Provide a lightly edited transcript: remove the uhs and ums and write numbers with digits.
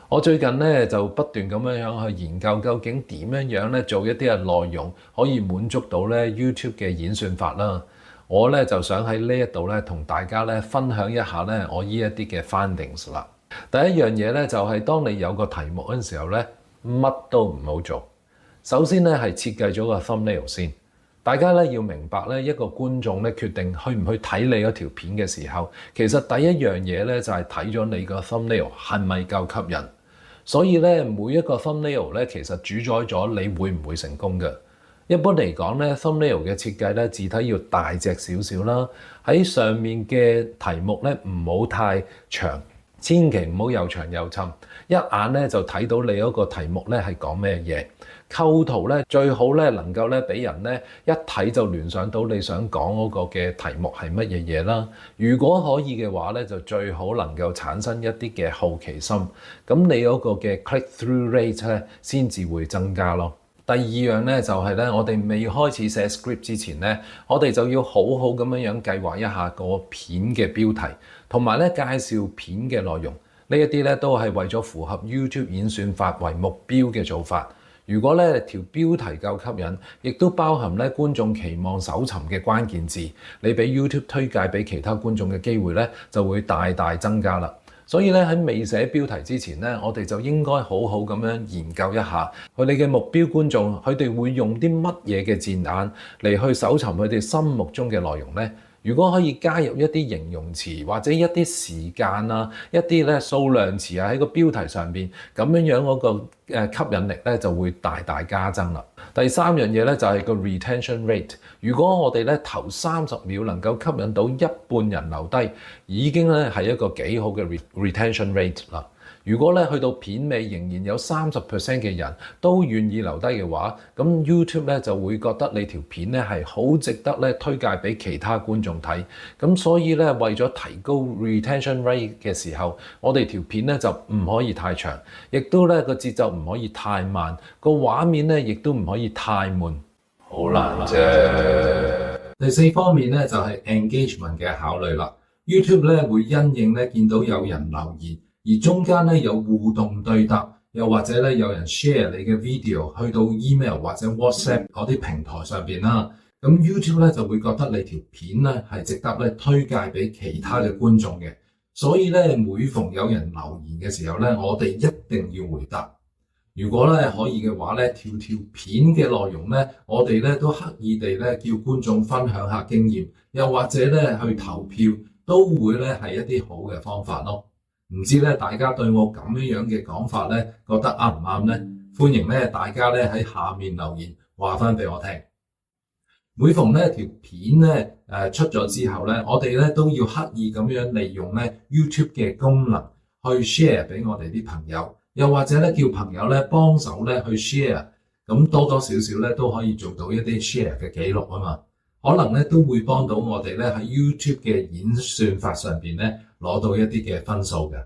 我最近咧就不斷咁樣去研究，究竟點樣咧做一啲嘅內容可以滿足到咧 YouTube 嘅演算法啦。我咧就想喺呢一度咧同大家咧分享一下咧我呢一啲嘅 findings 啦。第一樣嘢咧就係當你有個題目嗰陣時候咧，乜都唔好做。首先咧係設計咗個 thumbnail 先。大家咧要明白咧，一個觀眾咧決定去唔去睇你嗰條片嘅時候，其實第一樣嘢咧就係睇咗你個 thumbnail 係咪夠吸引。所以咧，每一個 thumbnail 咧，其實主宰咗你會唔會成功嘅。一般嚟講咧，thumbnail 嘅設計咧，字體要大隻少少啦。喺上面嘅題目咧，唔好太長，千祈唔好又長又深，一眼咧就睇到你嗰個題目咧係講咩嘢。構圖咧最好咧能夠咧俾人咧一睇就聯想到你想講嗰個嘅題目係乜嘢嘢啦。如果可以嘅話咧，就最好能夠產生一啲嘅好奇心，咁你嗰個嘅 click through rate 咧先至會增加咯。第二樣咧就係咧，我哋未開始寫 script 之前咧，我哋就要好好咁樣計劃一下個片嘅標題，同埋咧介紹片嘅內容。呢一啲咧都係為咗符合 YouTube 演算法為目標嘅做法。如果咧條標題夠吸引，亦都包含咧觀眾期望搜尋嘅關鍵字，你俾 YouTube 推介俾其他觀眾嘅機會咧就會大大增加啦。所以咧喺未寫標題之前咧，我哋就應該好好咁樣研究一下佢哋嘅目標觀眾，佢哋會用啲乜嘢嘅字眼嚟去搜尋佢哋心目中嘅內容咧。如果可以加入一啲形容詞或者一啲時間啊、一啲咧數量詞啊喺個標題上邊，咁樣嗰個吸引力咧就會大大加增啦。第三樣嘢咧就係個 retention rate。如果我哋咧頭30秒能夠吸引到一半人留低，已經咧係一個幾好嘅 retention rate 啦。如果咧去到片尾仍然有30% 嘅人都願意留低嘅話，咁 YouTube 咧就會覺得你條片咧係好值得咧推介俾其他觀眾睇。咁所以咧為咗提高 retention rate 嘅時候，我哋條片咧就唔可以太長，亦都咧個節奏唔可以太慢，個畫面咧亦都唔可以太悶。好難啫。第四方面咧就係 engagement 嘅考慮啦。YouTube 咧會因應咧見到有人留言，而中間咧有互動對答，又或者咧有人 share 你嘅 video 去到 email 或者 WhatsApp 嗰啲平台上邊啦，咁 YouTube 咧就會覺得你條片咧係值得咧推介俾其他嘅觀眾嘅。所以咧每逢有人留言嘅時候咧，我哋一定要回答。如果咧可以嘅話咧，條片嘅內容咧，我哋咧都刻意地咧叫觀眾分享下經驗，又或者咧去投票，都會咧係一啲好嘅方法咯。唔知咧大家對我咁樣嘅講法咧，覺得啱唔啱咧？歡迎咧大家咧喺下面留言話翻俾我聽。每逢咧條片咧出咗之後咧，我哋咧都要刻意咁樣利用咧 YouTube 嘅功能去 share 俾我哋啲朋友，又或者咧叫朋友咧幫手咧去 share， 咁多多少少咧都可以做到一啲 share 嘅記錄啊嘛。可能咧都會幫到我哋咧喺 YouTube 嘅演算法上邊咧攞到一啲嘅分數嘅。